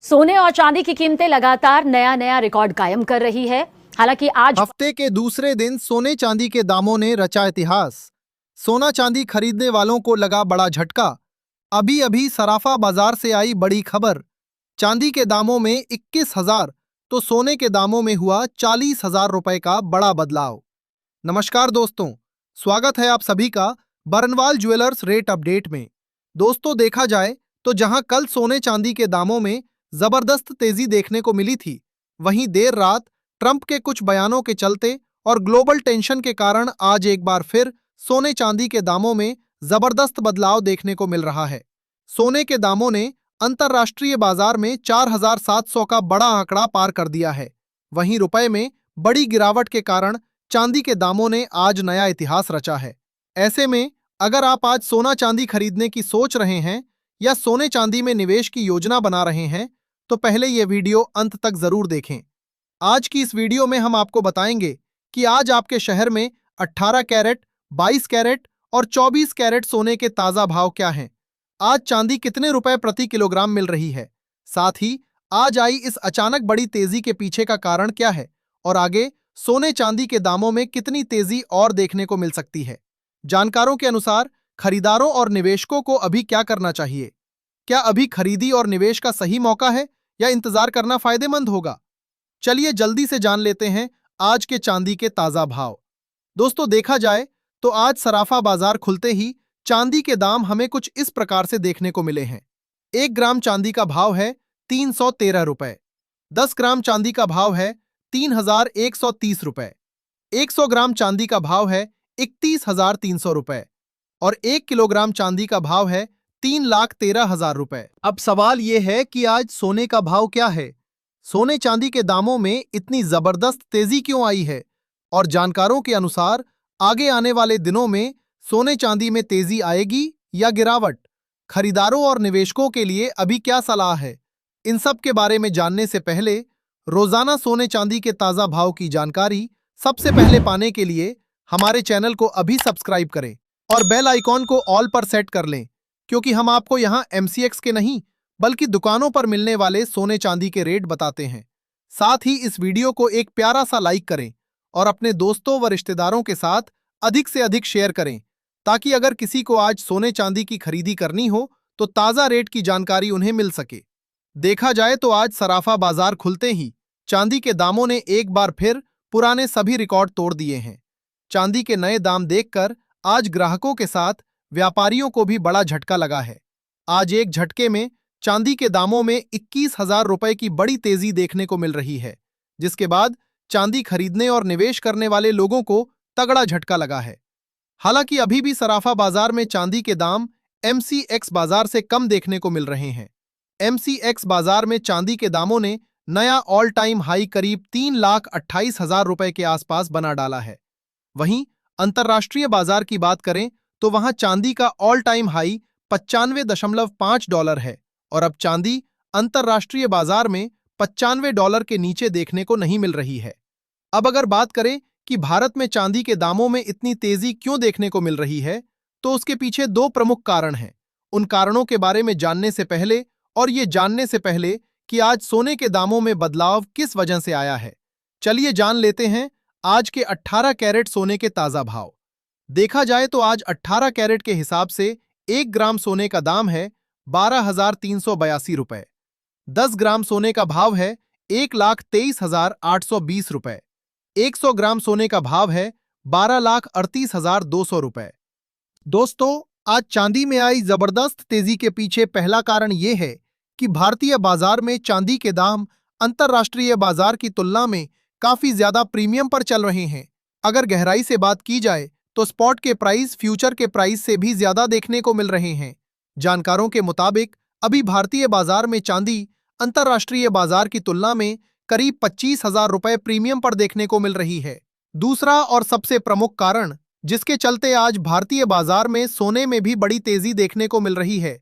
सोने और चांदी की कीमतें लगातार नया नया रिकॉर्ड कायम कर रही है। हालांकि आज हफ्ते के दूसरे दिन सोने चांदी के दामों ने रचा इतिहास। सोना चांदी खरीदने वालों को लगा बड़ा झटका। अभी अभी सराफा बाजार से आई बड़ी खबर। चांदी के दामों में 21,000 तो सोने के दामों में हुआ 40,000 रुपए का बड़ा बदलाव। नमस्कार दोस्तों, स्वागत है आप सभी का बरनवाल ज्वेलर्स रेट अपडेट में। दोस्तों, देखा जाए तो जहां कल सोने चांदी के दामों में जबरदस्त तेजी देखने को मिली थी, वहीं देर रात ट्रंप के कुछ बयानों के चलते और ग्लोबल टेंशन के कारण आज एक बार फिर सोने चांदी के दामों में जबरदस्त बदलाव देखने को मिल रहा है। सोने के दामों ने अंतर्राष्ट्रीय बाजार में 4,700 का बड़ा आंकड़ा पार कर दिया है। वहीं रुपए में बड़ी गिरावट के कारण चांदी के दामों ने आज नया इतिहास रचा है। ऐसे में अगर आप आज सोना चांदी खरीदने की सोच रहे हैं या सोने चांदी में निवेश की योजना बना रहे हैं, तो पहले यह वीडियो अंत तक जरूर देखें। आज की इस वीडियो में हम आपको बताएंगे कि आज आपके शहर में 18 कैरेट, 22 कैरेट और 24 कैरेट सोने के ताजा भाव क्या हैं। आज चांदी कितने रुपए प्रति किलोग्राम मिल रही है। साथ ही आज आई इस अचानक बड़ी तेजी के पीछे का कारण क्या है और आगे सोने चांदी के दामों में कितनी तेजी और देखने को मिल सकती है। जानकारों के अनुसार खरीदारों और निवेशकों को अभी क्या करना चाहिए। क्या अभी खरीदी और निवेश का सही मौका है या इंतजार करना फायदेमंद होगा? चलिए जल्दी से जान लेते हैं आज के चांदी के ताजा भाव। दोस्तों, देखा जाए तो आज सराफा बाजार खुलते ही चांदी के दाम हमें कुछ इस प्रकार से देखने को मिले हैं। 1 ग्राम चांदी का भाव है 313 रुपए। 10 ग्राम चांदी का भाव है 3,130 रुपए। 100 ग्राम चांदी का भाव है 31,300 रुपए और 1 किलोग्राम चांदी का भाव है 3,13,000 रुपए। अब सवाल यह है कि आज सोने का भाव क्या है। सोने चांदी के दामों में इतनी जबरदस्त तेजी क्यों आई है और जानकारों के अनुसार आगे आने वाले दिनों में सोने चांदी में तेजी आएगी या गिरावट। खरीदारों और निवेशकों के लिए अभी क्या सलाह है, इन सब के बारे में जानने से पहले रोजाना सोने चांदी के ताजा भाव की जानकारी सबसे पहले पाने के लिए हमारे चैनल को अभी सब्सक्राइब करें और बेल आइकॉन को ऑल पर सेट कर लें, क्योंकि हम आपको यहां एमसीएक्स के नहीं बल्कि दुकानों पर मिलने वाले सोने चांदी के रेट बताते हैं। साथ ही इस वीडियो को एक प्यारा सा लाइक करें और अपने दोस्तों व रिश्तेदारों के साथ अधिक से अधिक शेयर करें, ताकि अगर किसी को आज सोने चांदी की खरीदी करनी हो तो ताजा रेट की जानकारी उन्हें मिल सके। देखा जाए तो आज सराफा बाजार खुलते ही चांदी के दामों ने एक बार फिर पुराने सभी रिकॉर्ड तोड़ दिए हैं। चांदी के नए दाम देखकर आज ग्राहकों के साथ व्यापारियों को भी बड़ा झटका लगा है। आज एक झटके में चांदी के दामों में 21,000 रुपए की बड़ी तेजी देखने को मिल रही है, जिसके बाद चांदी खरीदने और निवेश करने वाले लोगों को तगड़ा झटका लगा है। हालांकि अभी भी सराफा बाजार में चांदी के दाम एमसीएक्स बाजार से कम देखने को मिल रहे हैं। एमसीएक्स बाजार में चांदी के दामों ने नया ऑल टाइम हाई करीब 3,28,000 रुपए के आसपास बना डाला है। वहीं अंतर्राष्ट्रीय बाजार की बात करें तो वहां चांदी का ऑल टाइम हाई $95.5 है और अब चांदी अंतर्राष्ट्रीय बाजार में $95 के नीचे देखने को नहीं मिल रही है। अब अगर बात करें कि भारत में चांदी के दामों में इतनी तेजी क्यों देखने को मिल रही है, तो उसके पीछे दो प्रमुख कारण हैं। उन कारणों के बारे में जानने से पहले और ये जानने से पहले कि आज सोने के दामों में बदलाव किस वजह से आया है, चलिए जान लेते हैं आज के 18 कैरेट सोने के ताजा भाव। देखा जाए तो आज 18 कैरेट के हिसाब से 1 ग्राम सोने का दाम है 12,382 रुपए। 10 ग्राम सोने का भाव है 1,23,820 रुपए। 100 ग्राम सोने का भाव है 12,38,200 रुपए। दोस्तों, आज चांदी में आई जबरदस्त तेजी के पीछे पहला कारण यह है कि भारतीय बाजार में चांदी के दाम अंतर्राष्ट्रीय बाजार की तुलना में काफी ज्यादा प्रीमियम पर चल रहे हैं। अगर गहराई से बात की जाए तो स्पॉट के प्राइस फ्यूचर के प्राइस से भी ज्यादा देखने को मिल रहे हैं। जानकारों के मुताबिक अभी भारतीय बाजार में चांदी अंतर्राष्ट्रीय बाजार की तुलना में करीब 25,000 रुपए प्रीमियम पर देखने को मिल रही है। दूसरा और सबसे प्रमुख कारण जिसके चलते आज भारतीय बाजार में सोने में भी बड़ी तेजी देखने को मिल रही है,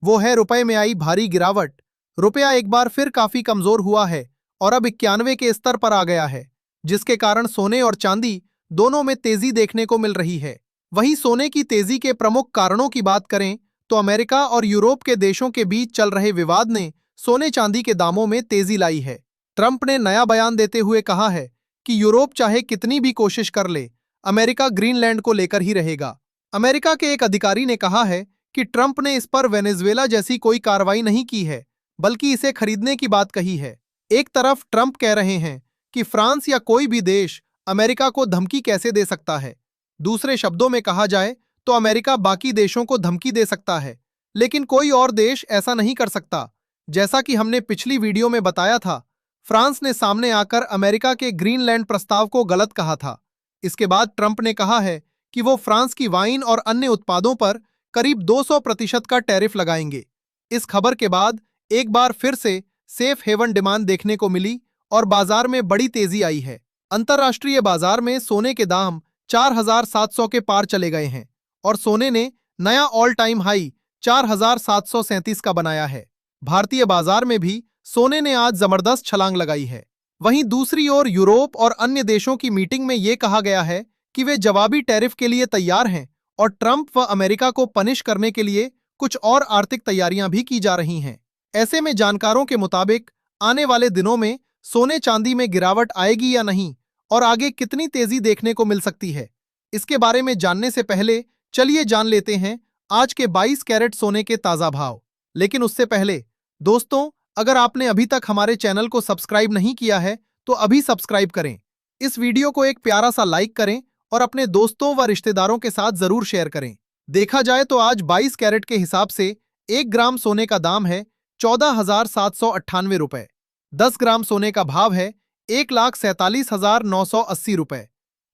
वो है रुपए में आई भारी गिरावट। रुपया एक बार फिर काफी कमजोर हुआ है और अब 91 के स्तर पर आ गया है, जिसके कारण सोने और चांदी दोनों में तेजी देखने को मिल रही है। वहीं सोने की तेजी के प्रमुख कारणों की बात करें तो अमेरिका और यूरोप के देशों के बीच चल रहे विवाद ने सोने चांदी के दामों में तेजी लाई है। ट्रंप ने नया बयान देते हुए कहा है कि यूरोप चाहे कितनी भी कोशिश कर ले, अमेरिका ग्रीनलैंड को लेकर ही रहेगा। अमेरिका के एक अधिकारी ने कहा है कि ट्रंप ने इस पर वेनेजुएला जैसी कोई कार्रवाई नहीं की है, बल्कि इसे खरीदने की बात कही है। एक तरफ ट्रंप कह रहे हैं कि फ्रांस या कोई भी देश अमेरिका को धमकी कैसे दे सकता है। दूसरे शब्दों में कहा जाए तो अमेरिका बाकी देशों को धमकी दे सकता है, लेकिन कोई और देश ऐसा नहीं कर सकता। जैसा कि हमने पिछली वीडियो में बताया था, फ्रांस ने सामने आकर अमेरिका के ग्रीनलैंड प्रस्ताव को गलत कहा था। इसके बाद ट्रंप ने कहा है कि वो फ्रांस की वाइन और अन्य उत्पादों पर करीब 200% का टैरिफ लगाएंगे। इस खबर के बाद एक बार फिर से सेफ हेवन डिमांड देखने को मिली और बाजार में बड़ी तेजी आई है। अंतर्राष्ट्रीय बाजार में सोने के दाम 4,700 के पार चले गए हैं और सोने ने नया ऑल टाइम हाई 4,737 का बनाया है। भारतीय बाजार में भी सोने ने आज जबरदस्त छलांग लगाई है। वहीं दूसरी ओर यूरोप और अन्य देशों की मीटिंग में यह कहा गया है कि वे जवाबी टैरिफ के लिए तैयार हैं और ट्रंप व अमेरिका को पनिश करने के लिए कुछ और आर्थिक तैयारियां भी की जा रही हैं। ऐसे में जानकारों के मुताबिक आने वाले दिनों में सोने चांदी में गिरावट आएगी या नहीं और आगे कितनी तेजी देखने को मिल सकती है, इसके बारे में जानने से पहले चलिए जान लेते हैं आज के 22 कैरेट सोने के ताजा भाव। लेकिन उससे पहले दोस्तों, अगर आपने अभी तक हमारे चैनल को सब्सक्राइब नहीं किया है तो अभी सब्सक्राइब करें। इस वीडियो को एक प्यारा सा लाइक करें और अपने दोस्तों व रिश्तेदारों के साथ जरूर शेयर करें। देखा जाए तो आज 22 कैरेट के हिसाब से 1 ग्राम सोने का दाम है 14,798 रुपए। 10 ग्राम सोने का भाव है 1,47,980 रुपए।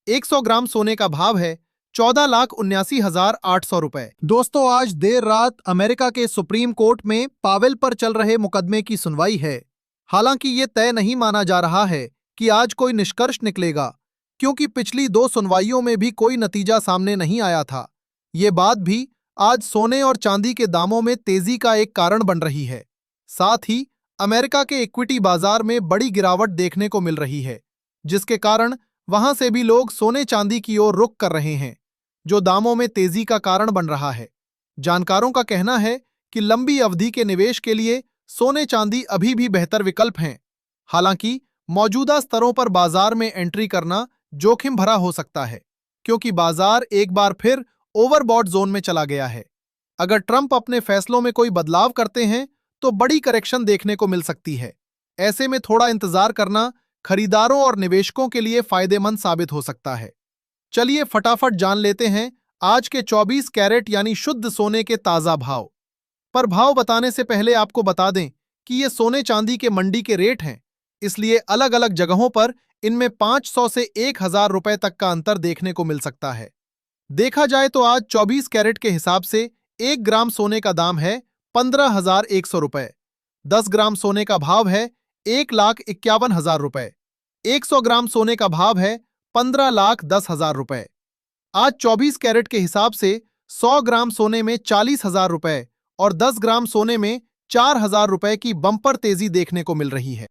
100 ग्राम सोने का भाव है 14,79,800 रुपए। दोस्तों, आज देर रात अमेरिका के सुप्रीम कोर्ट में पावेल पर चल रहे मुकदमे की सुनवाई है। हालांकि ये तय नहीं माना जा रहा है कि आज कोई निष्कर्ष निकलेगा, क्योंकि पिछली 2 सुनवाइयों में भी कोई नतीजा सामने नहीं आया था। ये बात भी आज सोने और चांदी के दामों में तेजी का एक कारण बन रही है। साथ ही अमेरिका के इक्विटी बाजार में बड़ी गिरावट देखने को मिल रही है, जिसके कारण वहां से भी लोग सोने चांदी की ओर रुख कर रहे हैं, जो दामों में तेजी का कारण बन रहा है। जानकारों का कहना है कि लंबी अवधि के निवेश के लिए सोने चांदी अभी भी बेहतर विकल्प हैं। हालांकि मौजूदा स्तरों पर बाजार में एंट्री करना जोखिम भरा हो सकता है, क्योंकि बाजार एक बार फिर ओवरबॉट जोन में चला गया है। अगर ट्रंप अपने फैसलों में कोई बदलाव करते हैं तो बड़ी करेक्शन देखने को मिल सकती है। ऐसे में थोड़ा इंतजार करना खरीदारों और निवेशकों के लिए फायदेमंद साबित हो सकता है। चलिए फटाफट जान लेते हैं आज के 24 कैरेट यानी शुद्ध सोने के ताजा भाव। पर भाव बताने से पहले आपको बता दें कि ये सोने चांदी के मंडी के रेट हैं, इसलिए अलग अलग जगहों पर इनमें 500 से 1,000 रुपए तक का अंतर देखने को मिल सकता है। देखा जाए तो आज 24 कैरेट के हिसाब से 1 ग्राम सोने का दाम है 15,100 रुपए। 10 ग्राम सोने का भाव है 1,51,000 रुपए। 100 ग्राम सोने का भाव है 15,10,000 रुपए। आज 24 कैरेट के हिसाब से 100 ग्राम सोने में 40,000 रुपए और 10 ग्राम सोने में 4,000 रुपए की बम्पर तेजी देखने को मिल रही है।